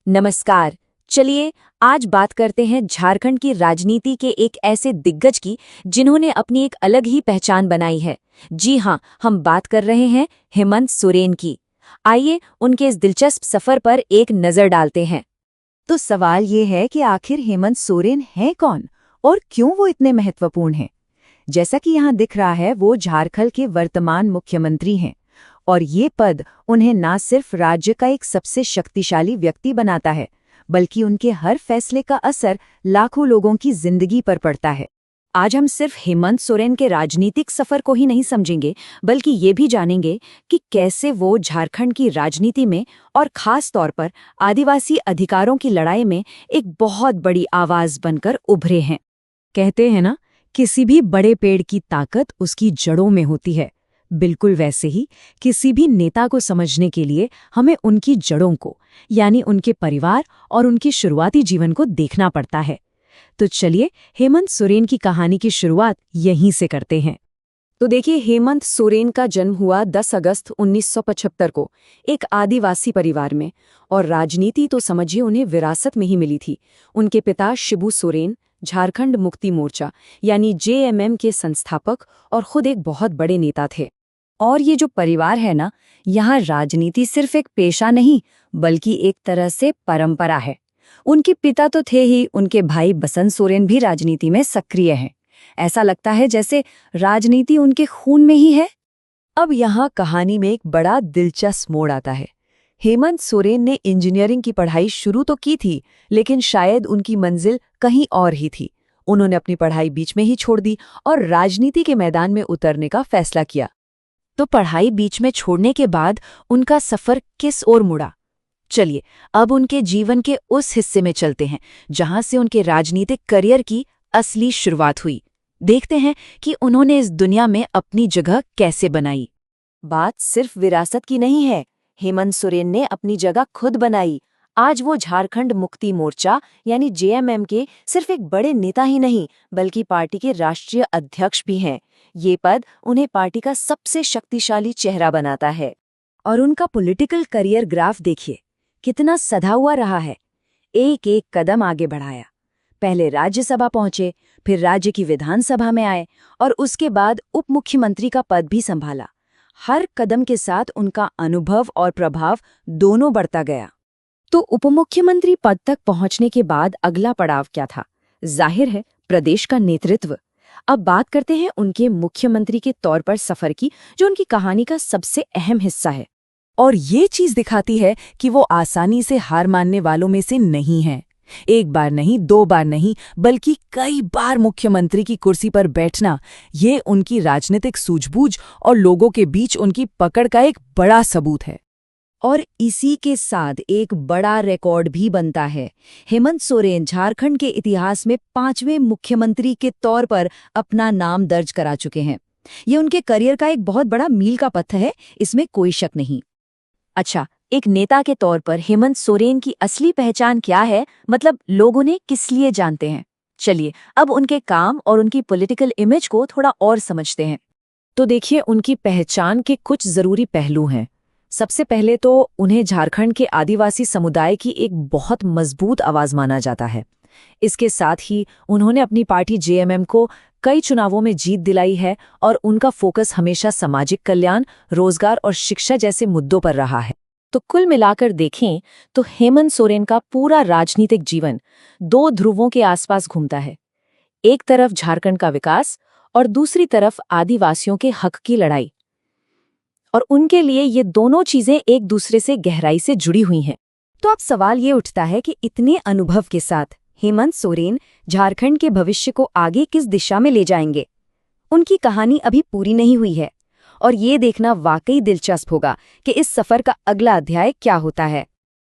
नमस्कार। चलिए आज बात करते हैं झारखंड की राजनीति के एक ऐसे दिग्गज की जिन्होंने अपनी एक अलग ही पहचान बनाई है। जी हाँ, हम बात कर रहे हैं हेमंत सोरेन की। आइए उनके इस दिलचस्प सफर पर एक नजर डालते हैं। तो सवाल ये है कि आखिर हेमंत सोरेन हैं कौन और क्यों वो इतने महत्वपूर्ण हैं। जैसा कि यहाँ दिख रहा है, वो झारखंड के वर्तमान मुख्यमंत्री हैं और ये पद उन्हें न सिर्फ राज्य का एक सबसे शक्तिशाली व्यक्ति बनाता है, बल्कि उनके हर फैसले का असर लाखों लोगों की जिंदगी पर पड़ता है। आज हम सिर्फ हेमंत सोरेन के राजनीतिक सफर को ही नहीं समझेंगे, बल्कि ये भी जानेंगे कि कैसे वो झारखंड की राजनीति में और खास तौर पर आदिवासी अधिकारों की लड़ाई में एक बहुत बड़ी आवाज बनकर उभरे हैं। कहते हैं ना, किसी भी बड़े पेड़ की ताकत उसकी जड़ों में होती है। बिल्कुल वैसे ही किसी भी नेता को समझने के लिए हमें उनकी जड़ों को, यानी उनके परिवार और उनके शुरुआती जीवन को देखना पड़ता है। तो चलिए हेमंत सोरेन की कहानी की शुरुआत यहीं से करते हैं। तो देखिए, हेमंत सोरेन का जन्म हुआ 10 अगस्त 1975 को एक आदिवासी परिवार में, और राजनीति तो समझिए उन्हें विरासत में ही मिली थी। उनके पिता शिबू सोरेन झारखंड मुक्ति मोर्चा यानी जेएमएम के संस्थापक और खुद एक बहुत बड़े नेता थे। और ये जो परिवार है ना, यहाँ राजनीति सिर्फ एक पेशा नहीं बल्कि एक तरह से परंपरा है। उनके पिता तो थे ही, उनके भाई बसंत सोरेन भी राजनीति में सक्रिय हैं। ऐसा लगता है जैसे राजनीति उनके खून में ही है। अब यहाँ कहानी में एक बड़ा दिलचस्प मोड़ आता है। हेमंत सोरेन ने इंजीनियरिंग की पढ़ाई शुरू तो की थी, लेकिन शायद उनकी मंजिल कहीं और ही थी। उन्होंने अपनी पढ़ाई बीच में ही छोड़ दी और राजनीति के मैदान में उतरने का फैसला किया। तो पढ़ाई बीच में छोड़ने के बाद उनका सफर किस ओर मुड़ा? चलिए अब उनके जीवन के उस हिस्से में चलते हैं जहां से उनके राजनीतिक करियर की असली शुरुआत हुई। देखते हैं कि उन्होंने इस दुनिया में अपनी जगह कैसे बनाई। बात सिर्फ विरासत की नहीं है, हेमंत सोरेन ने अपनी जगह खुद बनाई। आज वो झारखंड मुक्ति मोर्चा यानी जेएमएम के सिर्फ एक बड़े नेता ही नहीं बल्कि पार्टी के राष्ट्रीय अध्यक्ष भी हैं। ये पद उन्हें पार्टी का सबसे शक्तिशाली चेहरा बनाता है। और उनका पॉलिटिकल करियर ग्राफ देखिए, कितना सधा हुआ रहा है। एक एक कदम आगे बढ़ाया। पहले राज्यसभा पहुंचे, फिर राज्य की विधानसभा में आए और उसके बाद उप मुख्यमंत्री का पद भी संभाला। हर कदम के साथ उनका अनुभव और प्रभाव दोनों बढ़ता गया। तो उपमुख्यमंत्री पद तक पहुंचने के बाद अगला पड़ाव क्या था? जाहिर है, प्रदेश का नेतृत्व। अब बात करते हैं उनके मुख्यमंत्री के तौर पर सफर की, जो उनकी कहानी का सबसे अहम हिस्सा है। और ये चीज दिखाती है कि वो आसानी से हार मानने वालों में से नहीं हैं। एक बार नहीं, दो बार नहीं, बल्कि कई बार मुख्यमंत्री की कुर्सी पर बैठना, ये उनकी राजनीतिक सूझबूझ और लोगों के बीच उनकी पकड़ का एक बड़ा सबूत है। और इसी के साथ एक बड़ा रिकॉर्ड भी बनता है। हेमंत सोरेन झारखंड के इतिहास में 5वें मुख्यमंत्री के तौर पर अपना नाम दर्ज करा चुके हैं। ये उनके करियर का एक बहुत बड़ा मील का पत्थर है, इसमें कोई शक नहीं। अच्छा, एक नेता के तौर पर हेमंत सोरेन की असली पहचान क्या है? मतलब लोग उन्हें किस लिए जानते हैं? चलिए अब उनके काम और उनकी पॉलिटिकल इमेज को थोड़ा और समझते हैं। तो देखिए, उनकी पहचान के कुछ जरूरी पहलू हैं। सबसे पहले तो उन्हें झारखंड के आदिवासी समुदाय की एक बहुत मजबूत आवाज माना जाता है। इसके साथ ही उन्होंने अपनी पार्टी जेएमएम को कई चुनावों में जीत दिलाई है और उनका फोकस हमेशा सामाजिक कल्याण, रोजगार और शिक्षा जैसे मुद्दों पर रहा है। तो कुल मिलाकर देखें तो हेमंत सोरेन का पूरा राजनीतिक जीवन दो ध्रुवों के आसपास घूमता है। एक तरफ झारखंड का विकास और दूसरी तरफ आदिवासियों के हक की लड़ाई। और उनके लिए ये दोनों चीजें एक दूसरे से गहराई से जुड़ी हुई हैं। तो अब सवाल ये उठता है कि इतने अनुभव के साथ हेमंत सोरेन झारखंड के भविष्य को आगे किस दिशा में ले जाएंगे? उनकी कहानी अभी पूरी नहीं हुई है और ये देखना वाकई दिलचस्प होगा कि इस सफर का अगला अध्याय क्या होता है।